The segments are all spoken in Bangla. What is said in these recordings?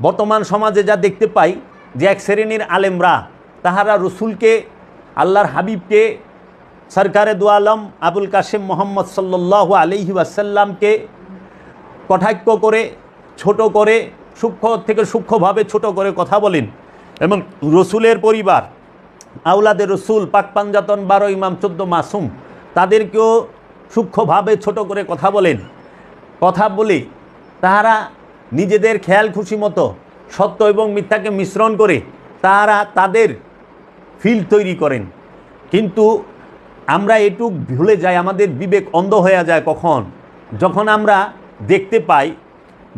বর্তমান সমাজে যা দেখতে পাই যে এক শ্রেণীর আলেমরা তাহারা রসুলকে, আল্লাহর হাবিবকে, সরকারে দু আলম আবুল কাসেম মোহাম্মদ সাল্লাল্লাহু আলাইহি ওয়াসাল্লামকে কটাক্ষ করে, ছোট করে, সূক্ষ্ম থেকে সূক্ষ্মভাবে ছোট করে কথা বলেন এবং রসুলের পরিবার, আওলাদে রসুল, পাক পাঞ্জাতন 12 ইমাম 14 মাসুম, তাদেরকেও সূক্ষ্মভাবে ছোট করে কথা বলেন। কথা বলে তাহারা নিজেদের খেয়াল খুশি মতো সত্য এবং মিথ্যাকে মিশ্রণ করে তাহারা তাদের ফিল তৈরি করেন। কিন্তু আমরা এটুক ভুলে যাই, আমাদের বিবেক অন্ধ হয়ে যায় কখন, যখন আমরা দেখতে পাই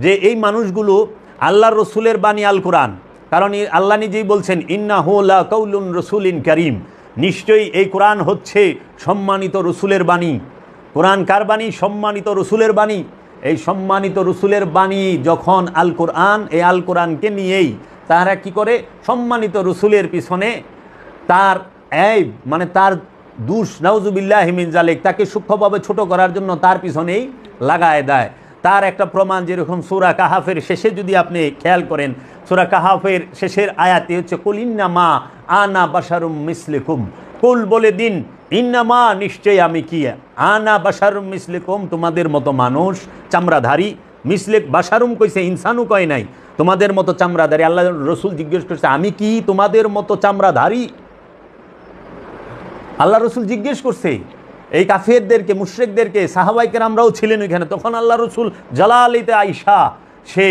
যে এই মানুষগুলো আল্লাহর রসুলের বাণী আল কোরআন, কারণ আল্লাহ নিজেই বলছেন ইন্নাহু লা কাউলুন রসুলিন কারীম, নিশ্চয়ই এই কোরআন হচ্ছে সম্মানিত রসুলের বাণী। কোরআন কার বাণী? সম্মানিত রসুলের বাণী। এই সম্মানিত রসুলের বাণী যখন আল কোরআন, এই আল কোরআনকে নিয়েই তারা কি করে, সম্মানিত রসুলের পিছনে তার তার দুষ নাউজুবিল্লাহি মিন জালিক, তাকে সূক্ষ্মভাবে ছোট করার জন্য তার পিছনেই লাগায় দেয়। তার একটা প্রমাণ, যেরকম সূরা কাহাফের শেষে যদি আপনি খেয়াল করেন, সূরা কাহাফের শেষের আয়াতে হচ্ছে কুল ইন্নামা আনা বাশারুম মিসলিকুম, কুল বলে দিন, ইন্নামা নিশ্চয় আমি কি, আনা বাশারুম মিসলিকুম তোমাদের মতো মানুষ, চামড়াধারী। মিসলিক বাশারুম কইছে, ইনসানও কয় নাই, তোমাদের মতো চামড়াধারী। আল্লাহ রসুল জিজ্ঞেস করছে আমি কি তোমাদের মতো চামড়াধারী? আল্লাহ রসুল জিজ্ঞেস করছে এই কাফেরদেরকে, মুশরিকদেরকে। সাহাবায়ে কেরামরাও ছিলেন ওইখানে। তখন আল্লাহ রসুল জালালিতে আয়েশা সে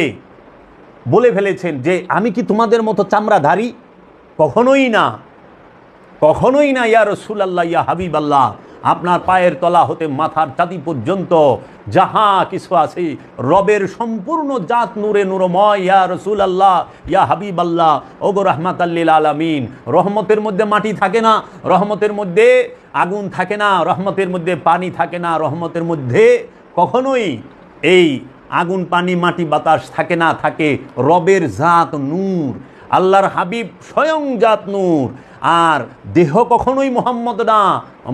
বলে ফেলেছেন যে আমি কি তোমাদের মতো চামড়াধারী? কখনোই না, কখনোই না ইয়া রাসূলুল্লাহ, ইয়া হাবিবাল্লাহ। আপনার পায়ের তলা হতে মাথার চাঁদি পর্যন্ত যাহা কিছু আছে রবের সম্পূর্ণ জাত নূরে নূরময়। ইয়া রাসূলুল্লাহ, ইয়া হাবিবাল্লাহ, ওগো রাহমাতাল লিল আলামিন। রহমতের মধ্যে মাটি থাকে না, রহমতের মধ্যে আগুন থাকে না, রহমতের মধ্যে পানি থাকে না, রহমতের মধ্যে কখনোই এই আগুন, পানি, মাটি, বাতাস থাকে না, থাকে রবের জাত নূর। আল্লাহর হাবিব স্বয়ং জাত নূর। আর দেহ কখনোই মোহাম্মদ না,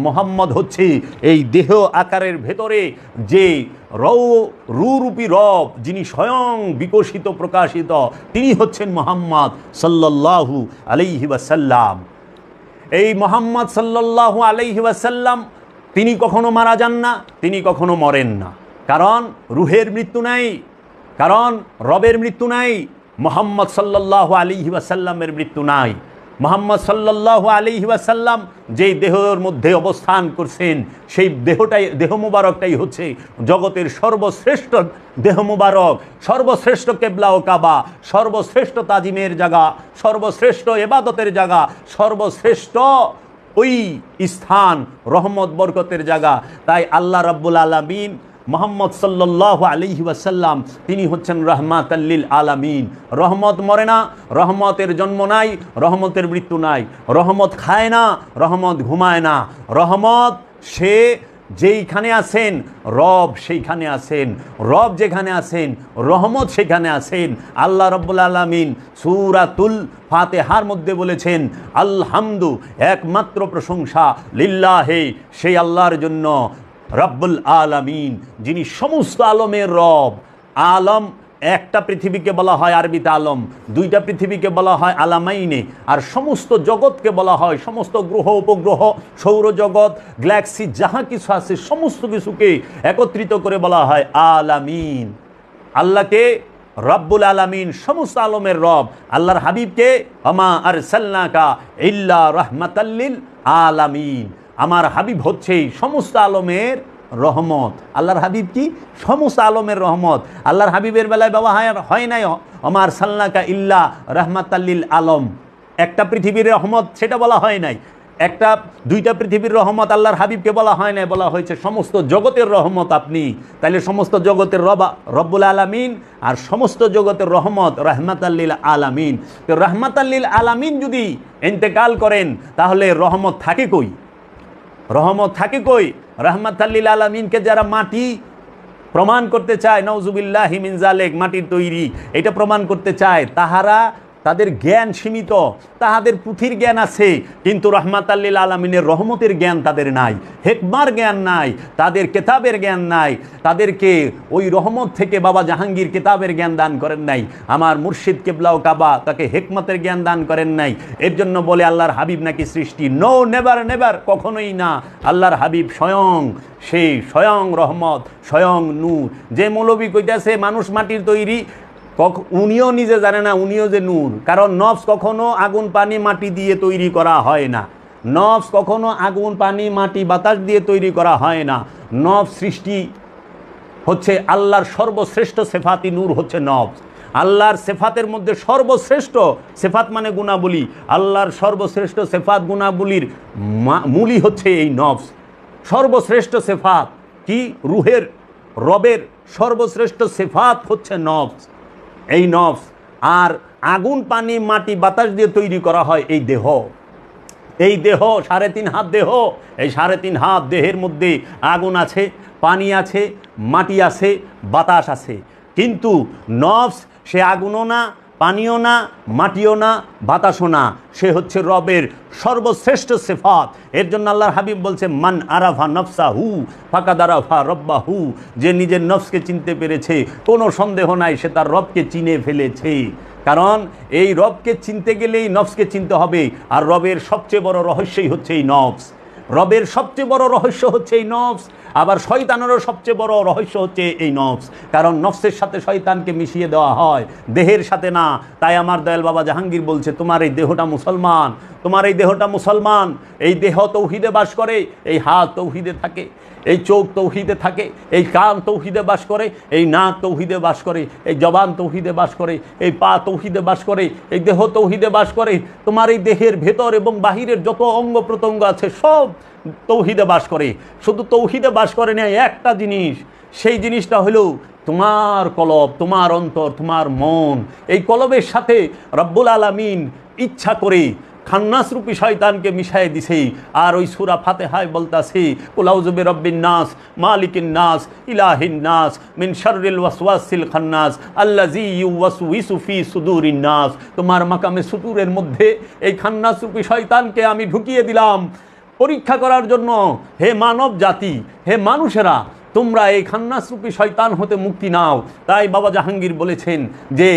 মোহাম্মদ হচ্ছে এই দেহ আকারের ভেতরে যে রূপী রব, যিনি স্বয়ং বিকশিত প্রকাশিত, তিনি হচ্ছেন মোহাম্মদ সাল্লাল্লাহু আলাইহি ওয়াসাল্লাম। এই মোহাম্মদ সাল্লাল্লাহু আলাইহি ওয়াসাল্লাম তিনি কখনো মারা যান না, তিনি কখনো মরেন না। কারণ রুহের মৃত্যু নাই, কারণ রবের মৃত্যু নাই। মোহাম্মদ সাল্লাল্লাহু আলাইহি ওয়াসাল্লামের মৃত্যু নাই। মোহাম্মদ সাল্লাল্লাহু আলাইহি ওয়াসাল্লাম যেই দেহের মধ্যে অবস্থান করছেন, সেই দেহ মুবারকটাই হচ্ছে জগতের সর্বশ্রেষ্ঠ দেহ মুবারক, সর্বশ্রেষ্ঠ কেবলা ও কাবা, সর্বশ্রেষ্ঠ তাজিমের জায়গা, সর্বশ্রেষ্ঠ ইবাদতের জায়গা, সর্বশ্রেষ্ঠ ওই স্থান, রহমত বরকতের জায়গা। তাই আল্লাহ রাব্বুল আলামিন মোহাম্মদ সাল্লাল্লাহু আলাইহি ওয়াসাল্লাম তিনি হচ্ছেন রাহমাতাল লিল আলামিন। রহমত মরে না, রহমতের জন্ম নাই, রহমতের মৃত্যু নাই। রহমত খায় না, রহমত ঘুমায় না। রহমত সে যেইখানে আছেন, রব সেইখানে আছেন, রব যেখানে আছেন, রহমত সেখানে আছেন। আল্লাহ রাব্বুল আলামিন সূরাতুল ফাতিহার মধ্যে বলেছেন আলহামদু, একমাত্র প্রশংসা লিল্লাহি, সেই আল্লাহর জন্য, রব্বুল আলামিন, যিনি সমস্ত আলমের রব। আলম একটা পৃথিবীকে বলা হয় আরবিতে আলম, দুইটা পৃথিবীকে বলা হয় আলামাইনে, আর সমস্ত জগৎকে বলা হয়, সমস্ত গ্রহ উপগ্রহ, সৌরজগৎ, গ্যালাক্সি, যাহা কিছু আছে সমস্ত কিছুকে একত্রিত করে বলা হয় আলামিন। আল্লাহকে রব্বুল আলামিন, সমস্ত আলমের রব। আল্লাহর হাবিবকে ওমা আরসালনাকা ইল্লা রাহমাতাল লিল আলামিন, আমার হাবিব হচ্ছে সমস্ত আলমের রহমত। আল্লাহর হাবিব কি? সমস্ত আলমের রহমত। আল্লাহর হাবিবের বেলায় বাবা হয় নাই ওমা আরসালনাকা ইল্লা রাহমাতাল লিল আলম, একটা পৃথিবীর রহমত, সেটা বলা হয় নাই। একটা দুইটা পৃথিবীর রহমত আল্লাহর হাবিবকে বলা হয় নাই, বলা হয়েছে সমস্ত জগতের রহমত আপনি। তাইলে সমস্ত জগতের রব্বুল আলামিন, আর সমস্ত জগতের রহমত রাহমাতাল লিল আলামিন। তো রাহমাতাল লিল আলামিন যদি ইন্তেকাল করেন, তাহলে রহমত থাকে কই? রহমত থাকে কই? রাহমাতাল লিল আলামিনকে যারা মাটি প্রমাণ করতে চায়, নাউজুবিল্লাহি মিন জালিক, মাটির তৈরি, এটা প্রমাণ করতে চায়, তাহারা তাদের জ্ঞান সীমিত, তাহাদের পুঁথির জ্ঞান আছে কিন্তু রহমাতাল লিল আলামিনের রহমতের জ্ঞান তাদের নাই, হেকমার জ্ঞান নাই, তাদের কেতাবের জ্ঞান নাই, তাদেরকে ওই রহমত থেকে বাবা জাহাঙ্গীর কেতাবের জ্ঞান দান করেন নাই, আমার মুর্শিদ কেবলাও কাবা তাকে হেকমতের জ্ঞান দান করেন নাই। এর জন্য বলে আল্লাহর হাবিব নাকি সৃষ্টি, নো, নেভার নেভার, কখনোই না। আল্লাহর হাবিব স্বয়ং সেই স্বয়ং রহমত, স্বয়ং নূর। যে মৌলবী কইতাছে মানুষ মাটির তৈরি, উনিও নিজে জানে না উনিও যে নূর, কারণ নফস কখনো আগুন পানি মাটি দিয়ে তৈরি করা হয় না, নফস কখনো আগুন পানি মাটি বাতাস দিয়ে তৈরি করা হয় না। নফস সৃষ্টি হচ্ছে আল্লাহর সর্বশ্রেষ্ঠ সেফাতি নূর হচ্ছে নফস। আল্লাহর সেফাতের মধ্যে সর্বশ্রেষ্ঠ সেফাত মানে গুণাবলী, আল্লাহর সর্বশ্রেষ্ঠ সেফাত গুণাবলীর মূলই হচ্ছে এই নফস। সর্বশ্রেষ্ঠ সেফাত কি? রুহের রবের সর্বশ্রেষ্ঠ সেফাত হচ্ছে নফস, এই নফস। আর আগুন পানি মাটি বাতাস দিয়ে তৈরি করা হয় এই দেহ। এই দেহ 3.5 হাত দেহ, এই 3.5 হাত দেহের মধ্যে আগুন আছে, পানি আছে, মাটি আছে, বাতাস আছে। কিন্তু নফস সে আগুনও না, পানিও না, মাটিও না, বাতাসও না, সে হচ্ছে রবের সর্বশ্রেষ্ঠ সিফাত। এর জন্য আল্লাহর হাবিব বলছে, মান আরাফা নফসাহু ফাকাদ আরাফা রব্বাহু, যে নিজের নফসকে চিনতে পেরেছে কোনো সন্দেহ নাই সে তার রবকে চিনে ফেলেছে। কারণ এই রবকে চিনতে গেলেই নফসকে চিনতে হবে, আর রবের সবচেয়ে বড় রহস্যই হচ্ছে এই নফস। রবের সবচেয়ে বড় রহস্য হচ্ছে এই নফস, আবার শয়তানেরও সবচেয়ে বড় রহস্য হচ্ছে এই নফস। কারণ নফসের সাথে শয়তানকে মিশিয়ে দেওয়া হয়, দেহের সাথে না। তাই আমার দয়াল বাবা জাহাঙ্গীর বলছে, তোমার এই দেহটা মুসলমান, তোমার এই দেহটা মুসলমান, এই দেহ তৌহিদে বাস করে, এই হাত তৌহিদে থাকে, এই চোখ তৌহিদে থাকে, এই কান তৌহিদে বাস করে, এই নাক তৌহিদে বাস করে, এই জবান তৌহিদে বাস করে, এই পা তৌহিদে বাস করে, এই দেহ তৌহিদে বাস করে। তোমার এই দেহের ভেতর এবং বাহিরের যত অঙ্গ প্রত্যঙ্গ আছে সব তৌহিদে বাস করে। শুধু তৌহিদে বাস করে না একটা জিনিস, সেই জিনিসটা হলো তোমার কলব, তোমার অন্তর, তোমার মন। এই কলবের সাথে রব্বুল আলামিন ইচ্ছা করে খান্নাস রূপী শয়তানকে মিশাই দিছে। আর ওই সূরা ফাতিহায় বলতাছে, কুল আউযু বিরাব্বিন নাস মালিকিন নাস ইলাহিন নাস মিন শাররিল ওয়াসওয়াসিল খান্নাস আল্লাযী ইউওয়াসউইসু ফি সুদুরিন নাস। তোমার মাকামে সুদূরের মধ্যে এই খান্নাস রূপী শয়তানকে আমি ঢুকিয়ে দিলাম পরীক্ষা করার জন্য। হে মানব জাতি, হে মানুষেরা, তোমরা এই খান্নাস রূপী শয়তান হতে মুক্তি নাও। তাই বাবা জাহাঙ্গীর বলেছেন যে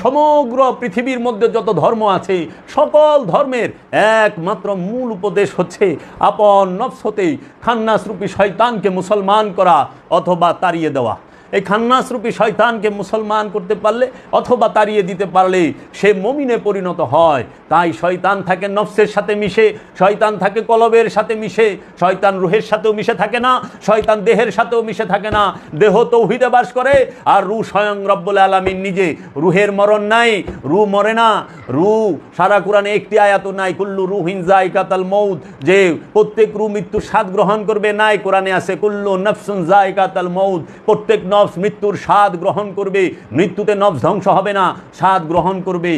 সমগ্র পৃথিবীর মধ্যে যত ধর্ম আছে সকল ধর্মের একমাত্র মূল উপদেশ হচ্ছে আপন নফস হতে খান্নাস রূপী শয়তানকে মুসলমান করা অথবা তাড়িয়ে দেওয়া। এই খান্নাস রূপী শয়তানকে মুসলমান করতে পারলে অথবা তাড়িয়ে দিতে পারলে সে মুমিনে পরিণত হয়। তাই শয়তান থাকে নফসের সাথে মিশে, শয়তান থাকে কলবের সাথে মিশে, শয়তান রুহের সাথেও মিশে থাকে না, শয়তান দেহের সাথেও মিশে থাকে না। দেহ তৌহিদে বাস করে, আর রু স্বয়ং রব্বুল আলামিন নিজে। রুহের মরণ নাই, রু মরে না। রু সারা কোরআনে একটি আয়াতও নাই কুল্লু রুহিন যায়কাতুল মউত, যে প্রত্যেক রু মৃত্যুর স্বাদ গ্রহণ করবে, নাই। কোরআনে আছে কুল্লু নাফসুন যায়কাতুল মউত, প্রত্যেক নফস মৃত্যুর স্বাদ গ্রহণ করবে। মৃত্যুতে নফস ধ্বংস হবে না, স্বাদ গ্রহণ করবে।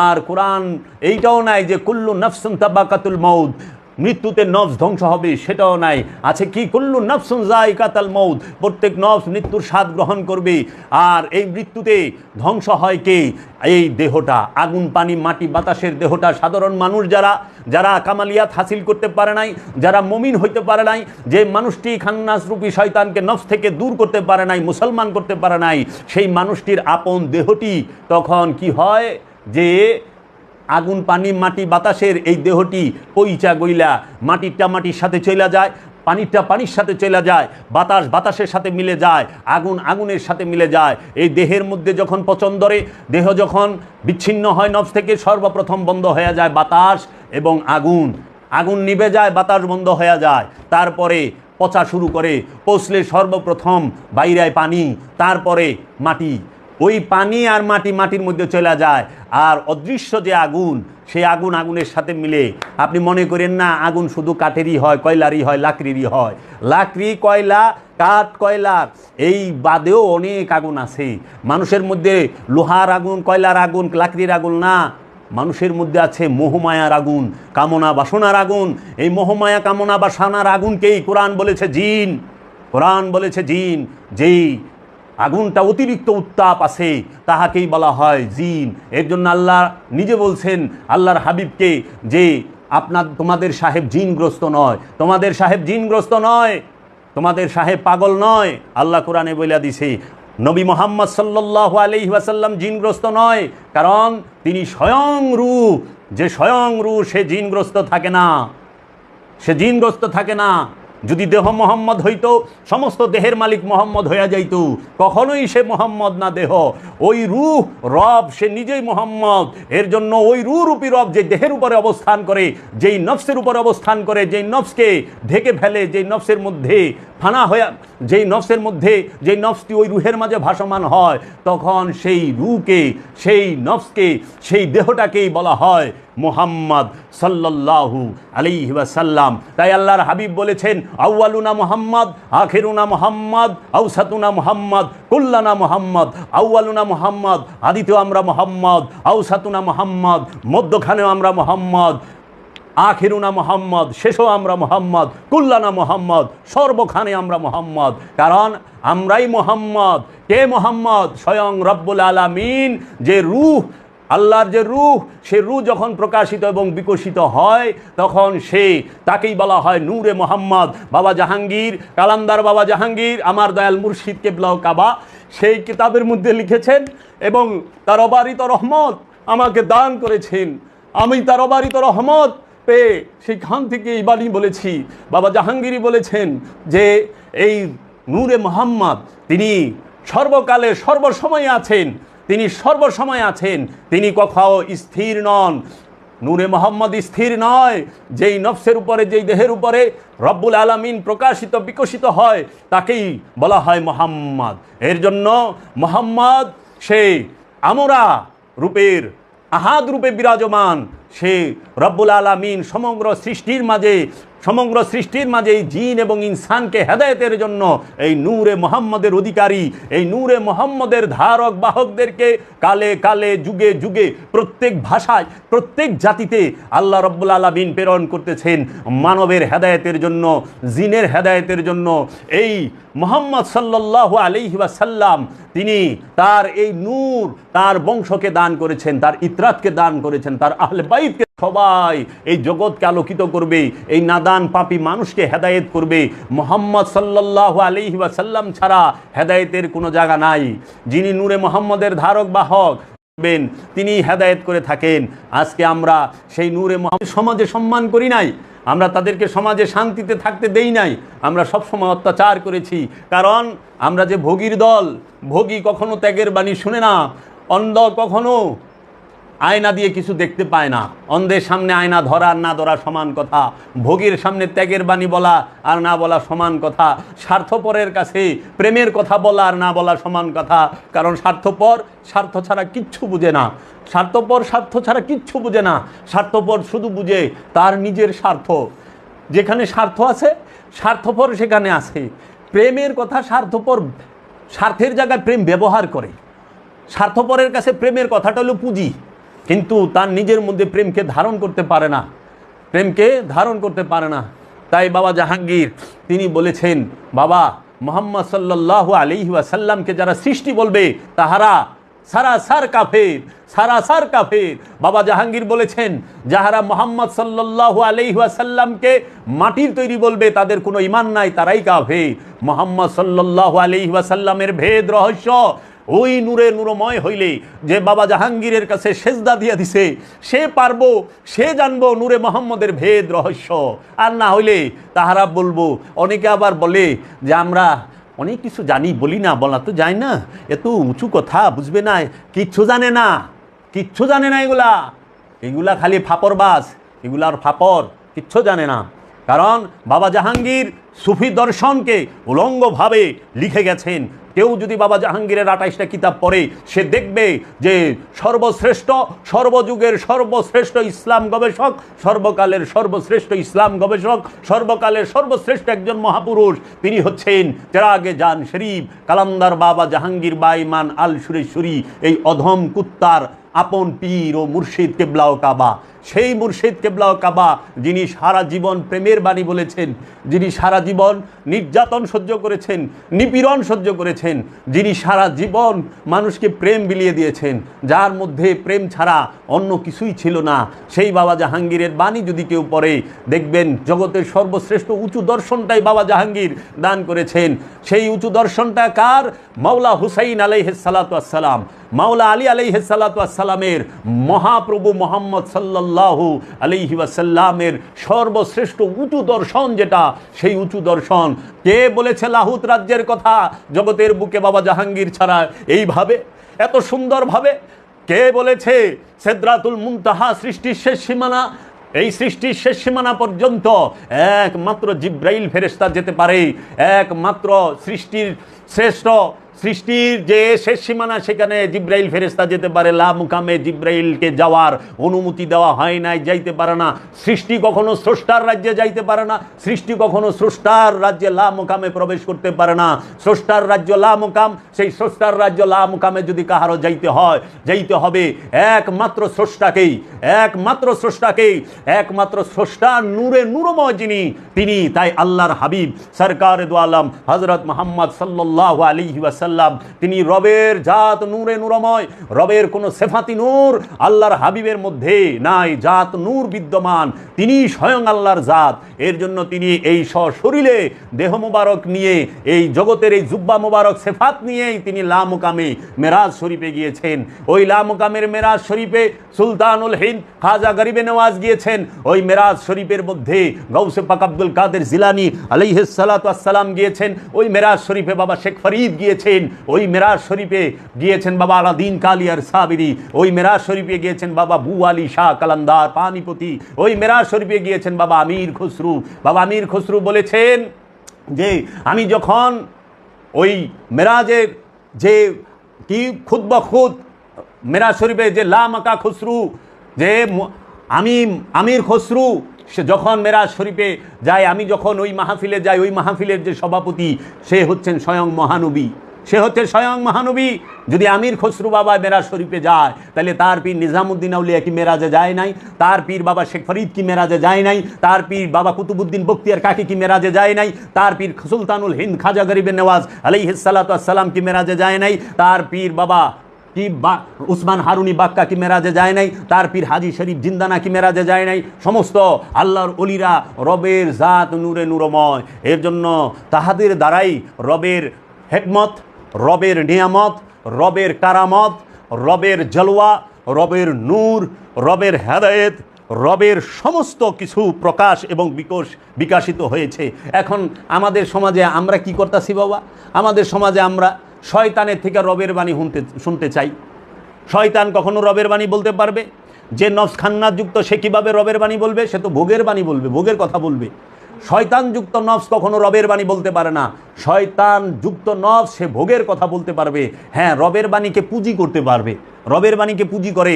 আর কোরআন এইটাও নাই যে কুল্লু নাফসুন তাবাকাতুল মউত, মৃত্যুতে নফস ধ্বংস হবে, সেটাও নাই। আছে কি? কুল্লু নাফসুন যায়কাতুল মউত, প্রত্যেক নফস মৃত্যুর স্বাদ গ্রহণ করবে। আর এই মৃত্যুতে ধ্বংস হয় কে? এই দেহটা, আগুন পানি মাটি বাতাসের দেহটা। সাধারণ মানুষ যারা যারা কামালিয়াত হাসিল করতে পারে নাই, যারা মুমিন হইতে পারে নাই, যে মানুষটি খান্নাস রূপী শয়তানকে নফস থেকে দূর করতে পারে নাই, মুসলমান করতে পারে নাই, সেই মানুষটির আপন দেহটি তখন কি হয়? যে আগুন পানি মাটি বাতাসের এই দেহটি পইচা গইলা মাটিরটা মাটির সাথে চলে যায়, পানিরটা পানির সাথে চলে যায়, বাতাস বাতাসের সাথে মিলে যায়, আগুন আগুনের সাথে মিলে যায়। এই দেহের মধ্যে যখন পচন ধরে, দেহ যখন বিচ্ছিন্ন হয় নফস থেকে, সর্বপ্রথম বন্ধ হয়ে যায় বাতাস এবং আগুন। আগুন নিভে যায়, বাতাস বন্ধ হয়ে যায়, তারপরে পচা শুরু করে। পচলে সর্বপ্রথম বাইরায় পানি, তারপরে মাটি। ওই পানি আর মাটি মাটির মধ্যে চলে যায়। আর অদৃশ্য যে আগুন, সেই আগুন আগুনের সাথে মিলে। আপনি মনে করেন না আগুন শুধু কাঠেরই হয়, কয়লারই হয়, লাকড়িরই হয়। লাকড়ি, কয়লা, কাঠ, কয়লার এই বাদেও অনেক আগুন আছে মানুষের মধ্যে। লোহার আগুন, কয়লার আগুন, লাকড়ির আগুন না, মানুষের মধ্যে আছে মোহমায়ার আগুন, কামনা বাসনার আগুন। এই মোহমায়া কামনা বাসনার আগুনকেই কোরআন বলেছে জিন। কোরআন বলেছে জিন, যেই আগুনটা অতিরিক্ত উত্তাপ আছে, তাহাকেই বলা হয় জিন। এর জন্য আল্লাহ নিজে বলছেন আল্লাহর হাবিবকে যে তোমাদের সাহেব জিনগ্রস্ত নয়, তোমাদের সাহেব জিনগ্রস্ত নয়, তোমাদের সাহেব পাগল নয়। আল্লাহ কোরআনে বলে দিছে নবী মুহাম্মদ সাল্লাল্লাহু আলাইহি ওয়াসাল্লাম জিনগ্রস্ত নয়, কারণ তিনি স্বয়ং রূহ। যে স্বয়ং রূহ সে জিনগ্রস্ত থাকে না, সে জিনগ্রস্ত থাকে না। যদি দেহ মোহাম্মদ হইতো, সমস্ত দেহের মালিক মোহাম্মদ হইয়া যাইত। কখনোই সে মোহাম্মদ না দেহ, ওই রূহ রব, সে নিজেই মোহাম্মদ। এর জন্য ওই রূহ রূপী রব যে দেহের উপরে অবস্থান করে, যেই নফসের উপরে অবস্থান করে, যেই নফসকে ঢেকে ফেলে, যেই নফসের মধ্যে ফানা হয়ে, যেই নফসের মধ্যে, যেই নফসটি ওই রুহের মাঝে ভাসমান হয়, তখন সেই রূহকে, সেই নফসকে, সেই দেহটাকেই বলা হয় মুহাম্মদ সাল্লাল্লাহু আলাইহি ওয়াসাল্লাম। তাই আল্লাহর হাবিব বলেছেন আউয়ালুনা মুহাম্মদ, আখিরুনা মুহাম্মদ, আওসাতুনা মুহাম্মদ, কুল্লানা মুহাম্মদ। আউয়ালুনা মুহাম্মদ, আদিতেও আমরা মুহাম্মদ, আওসাতুনা মুহাম্মদ, মধ্যখানেও আমরা মুহাম্মদ, আখিরুনা মুহাম্মদ, শেষও আমরা মুহাম্মদ, কুল্লানা মুহাম্মদ, সর্বখানে আমরা মুহাম্মদ। কারণ আমরাই মুহাম্মদ। কে মুহাম্মদ? স্বয়ং রব্বুল আলামিন। যে রূহ, আল্লাহর যে রূহ, সে রূহ যখন প্রকাশিত এবং বিকশিত হয়, তখন তাকেই বলা হয় নূরে মুহাম্মদ। বাবা জাহাঙ্গীর, কালান্দার বাবা জাহাঙ্গীর, আমার দয়াল মুর্শিদ কেবলাও কাবা, সেই কিতাবের মধ্যে লিখেছেন এবং তার অবারিত রহমত আমাকে দান করেছেন। আমি তার অবারিত রহমত পেয়ে সেইখান থেকে এই বাণী বলেছি। বাবা জাহাঙ্গীরই বলেছেন যে এই নূরে মুহাম্মদ তিনি সর্বকালে সর্বসময়ে আছেন, তিনি সর্বসময় আছেন, তিনি কোথাও স্থির নন। নূরে মুহাম্মদ স্থির নয়। যেই নফসের উপরে, যেই দেহের উপরে রব্বুল আলামিন প্রকাশিত বিকশিত হয়, তাকেই বলা হয় মুহাম্মদ। এর জন্য মুহাম্মদ সে আমরা রূপের, আহাদ রূপে বিরাজমান। সে রব্বুল আলামিন সমগ্র সৃষ্টির মাঝে জিন এবং ইনসানকে হেদায়েতের জন্য এই নূরে মুহাম্মদের অধিকারী, এই নূরে মুহাম্মদের ধারক বাহকদেরকে কালে কালে, যুগে যুগে, প্রত্যেক ভাষায়, প্রত্যেক জাতিতে আল্লাহ রব্বুল আলামিন প্রেরণ করতেছেন মানবের হেদায়েতের জন্য, জিনের হেদায়েতের জন্য। এই মুহাম্মদ সাল্লাল্লাহু আলাইহি ওয়াসাল্লাম তিনি তার এই নূর তার বংশকে দান করেছেন, তার ইতরাতকে দান করেছেন, তার আহলে বাইতকে। সবাই এই জগৎকে আলোকিত করবে, এই নাদান পাপী মানুষকে হেদায়েত করবে। মুহাম্মদ সাল্লাল্লাহু আলাইহি ওয়াসাল্লাম ছাড়া হেদায়েতের কোনো জায়গা নাই। যিনি নূরে মুহাম্মদের ধারক বাহক, তিনি হেদায়েত করে থাকেন। আজকে আমরা সেই নূরে মুহাম্মদ সমাজে সম্মান করি নাই, আমরা তাদেরকে সমাজে শান্তিতে থাকতে দেই নাই, আমরা সবসময় অত্যাচার করেছি। কারণ আমরা যে ভোগীর দল, ভোগী কখনো ত্যাগের বাণী শুনে না, অন্ধ কখনো আয়না দিয়ে কিছু দেখতে পায় না। অন্ধের সামনে আয়না ধরা আর না ধরা সমান কথা, ভোগীর সামনে ত্যাগের বাণী বলা আর না বলা সমান কথা, স্বার্থপরের কাছে প্রেমের কথা বলা আর না বলা সমান কথা। কারণ স্বার্থপর স্বার্থ ছাড়া কিচ্ছু বুঝে না, স্বার্থপর স্বার্থ ছাড়া কিচ্ছু বুঝে না। স্বার্থপর শুধু বুঝে তার নিজের স্বার্থ। যেখানে স্বার্থ আছে, স্বার্থপর সেখানে আছে। প্রেমের কথা স্বার্থপর স্বার্থের জায়গায় প্রেম ব্যবহার করে। স্বার্থপরের কাছে প্রেমের কথাটা হলো পুঁজি, কিন্তু তার নিজের মধ্যে প্রেমকে ধারণ করতে পারে না, প্রেমকে ধারণ করতে পারে না। তাই বাবা জাহাঙ্গীর তিনি বলেছেন, বাবা মুহাম্মদ সাল্লাল্লাহু আলাইহি ওয়াসাল্লামকে যারা সৃষ্টি বলবে তাহারা সারাসার কাফের, সারাসার কাফের। বাবা জাহাঙ্গীর বলেছেন, যাহারা মুহাম্মদ সাল্লাল্লাহু আলাইহি ওয়াসাল্লামকে মাটির তৈরি বলবে তাদের কোনো ঈমান নাই, তারাই কাফের। মুহাম্মদ সাল্লাল্লাহু আলাইহি ওয়াসাল্লামের ভেদ রহস্য ওই নূরে নূরময় হইলে, যে বাবা জাহাঙ্গীরের কাছে সেজদা দিয়ে দিছে, সে পারবো, সে জানবো নূরে মুহাম্মদের ভেদ রহস্য। আর না হইলে তাহারা বলবো, অনেকে আবার বলে যে আমরা অনেক কিছু জানি, বলি না, বলা তো যায় না, এত উঁচু কথা বুঝবে না, কিচ্ছু জানে না, কিচ্ছু জানে না। এগুলা খালি ফাপড়বাজ, এগুলার ফাপড়, কিচ্ছু জানে না। কারণ বাবা জাহাঙ্গীর সুফি দর্শনকে উলঙ্গভাবে লিখে গেছেন। কেউ যদি বাবা জাহাঙ্গীরের 28টা কিতাব পড়ে, সে দেখবে যে সর্বশ্রেষ্ঠ, সর্বযুগের সর্বশ্রেষ্ঠ ইসলাম গবেষক, সর্বকালের সর্বশ্রেষ্ঠ ইসলাম গবেষক, সর্বকালের সর্বশ্রেষ্ঠ একজন মহাপুরুষ, তিনি হচ্ছেন চেরাগে জান শরীফ কালান্দার বাবা জাহাঙ্গীর বাইমান আল সুরেশ্বরী, এই অধম কুত্তার আপন পীর ও মুর্শিদ কেবলাও কাবা। সেই মুর্শিদ কেবলা ও কাবা যিনি সারা জীবন প্রেমের বাণী বলেছেন, যিনি সারা জীবন নির্যাতন সহ্য করেছেন, নিপীড়ন সহ্য করেছেন, যিনি সারা জীবন মানুষকে প্রেম বিলিয়ে দিয়েছেন, যার মধ্যে প্রেম ছাড়া অন্য কিছুই ছিল না, সেই বাবা জাহাঙ্গীরের বাণী যদি কেউ পড়ে দেখবেন জগতের সর্বশ্রেষ্ঠ উঁচু দর্শনটাই বাবা জাহাঙ্গীর দান করেছেন। সেই উঁচু দর্শনটা কার? মাওলা হুসাইন আলাইহিস সালাতু ওয়াস সালাম, মাওলা আলী আলাইহিস সালাতু ওয়াস সালামের, মহাপ্রভু মুহাম্মদ সাল্লাল্লাহু আলাইহি ওয়াসাল্লামের সর্বশ্রেষ্ঠ উঁচু দর্শন যেটা, সেই উঁচু দর্শন কে বলেছে লাহুত রাজ্যের কথা জগতের বুকে বাবা জাহাঙ্গীর ছাড়া এইভাবে এত সুন্দরভাবে? কে বলেছে সিদরাতুল মুনতাহা সৃষ্টির শেষ সীমানা, এই সৃষ্টির শেষ সীমানা পর্যন্ত একমাত্র জিব্রাইল ফেরেশতা যেতে পারে, একমাত্র সৃষ্টির শ্রেষ্ঠ সৃষ্টির যে শেষ সীমানা সেখানে জিব্রাইল ফেরেশতা যেতে পারে, লা মুকামে জিব্রাইলকে যাওয়ার অনুমতি দেওয়া হয় নাই, যাইতে পারে না। সৃষ্টি কখনো স্রষ্টার রাজ্যে যাইতে পারে না, সৃষ্টি কখনো স্রষ্টার রাজ্যে লা মুকামে প্রবেশ করতে পারে না। স্রষ্টার রাজ্য লা মুকাম, সেই স্রষ্টার রাজ্য লা মুকামে যদি কাহারও যাইতে হয়, যাইতে হবে একমাত্র স্রষ্টাকেই, একমাত্র স্রষ্টাকেই, একমাত্র স্রষ্টা নূরে নূরময় যিনি, তিনি। তাই আল্লাহর হাবিব সরকারে দু আলম হযরত মুহাম্মদ সাল্লাল্লাহু আলাইহি ওয়াসাল্লাম, তিনি রবের জাত নূরে নূরময়, রবের কোনো সেফাতি নূর আল্লাহর হাবিবের মধ্যে নাই, জাত নূর বিদ্যমান, তিনি স্বয়ং আল্লাহর জাত। এর জন্য তিনি এই সশরীরে দেহ মোবারক নিয়ে, এই জগতের এই জুব্বা মোবারক সেফাত নিয়েই তিনি লা মুকামে মেরাজ শরীফে গিয়েছেন। ওই লা মুকামের মেরাজ শরীফে সুলতানুল হিন্দ খাজা গরিবে নওয়াজ গিয়েছেন। ওই মেরাজ শরীফের মধ্যে গৌসে পাক আব্দুল কাদের জিলানী আলাইহিস সালাতু ওয়াস সালাম গিয়েছেন। ওই মেরাজ শরীফে বাবা শেখ ফরিদ গিয়েছেন। ওই মেরাজ শরীফে গিয়েছেন বাবা আলাদিন কালিয়ার সাবিরি। ওই মেরাজ শরীফে গিয়েছেন বাবা বু আলী শাহ কালান্দার পানিপতি। ওই মেরাজ শরীফে গিয়েছেন বাবা আমির খসরু। বাবা আমির খসরু বলেছেন যে আমি যখন ওই মেরাজের যে কি খুদ বখুদ মেরাজ শরীফে যে লা মাকা খসরু, যে আমি আমির খসরু সে যখন মেরাজ শরীফে যায়, আমি যখন ওই মাহফিলে যাই, ওই মাহফিলের যে সভাপতি সে হচ্ছেন স্বয়ং মহানবী, সে হচ্ছে স্বয়ং মহানবী। যদি আমির খসরু বাবা মেরাজ শরীফে যায় তাহলে তার পীর নিজামুদ্দিন আউলিয়া কি মেরাজে যায় নাই? তার পীর বাবা শেখ ফরিদ কি মেরাজে যায় নাই? তার পীর বাবা কুতুবুদ্দিন বখতিয়ার কাকি কি মেরাজে যায় নাই? তার পীর সুলতানুল হিন্দ খাজা গরিবে নওয়াজ আলাইহিস সালাতু ওয়াস সালাম কি মেরাজে যায় নাই? তার পীর বাবা কি উসমান হারুনি বাক্কা কি মেরাজে যায় নাই? তার পীর হাজি শরীফ জিন্দানা কি মেরাজে যায় নাই? সমস্ত আল্লাহর অলিরা রবের জাত নূরে নূরময়। এর জন্য তাহাদের দ্বারাই রবের হেকমত, রবের নিয়ামত, রবের কারামত, রবের জলওয়া, রবের নূর, রবের হেদায়েত, রবের সমস্ত কিছু প্রকাশ এবং বিকাশিত হয়েছে। এখন আমাদের সমাজে আমরা কি করতেছি বাবা? আমাদের সমাজে আমরা শয়তানের থেকে রবের বাণী শুনতে চাই। শয়তান কখনো রবের বাণী বলতে পারবে? যে নফস খান্নাত যুক্ত সে কীভাবে রবের বাণী বলবে? সে তো ভোগের বাণী বলবে, ভোগের কথা বলবে। শয়তান যুক্ত নফস কখনো রবের বাণী বলতে পারে না। শয়তান যুক্ত নফস সে ভোগের কথা বলতে পারবে। হ্যাঁ, রবের বাণীকে পুঁজি করতে পারবে, রবের বাণীকে পুঁজি করে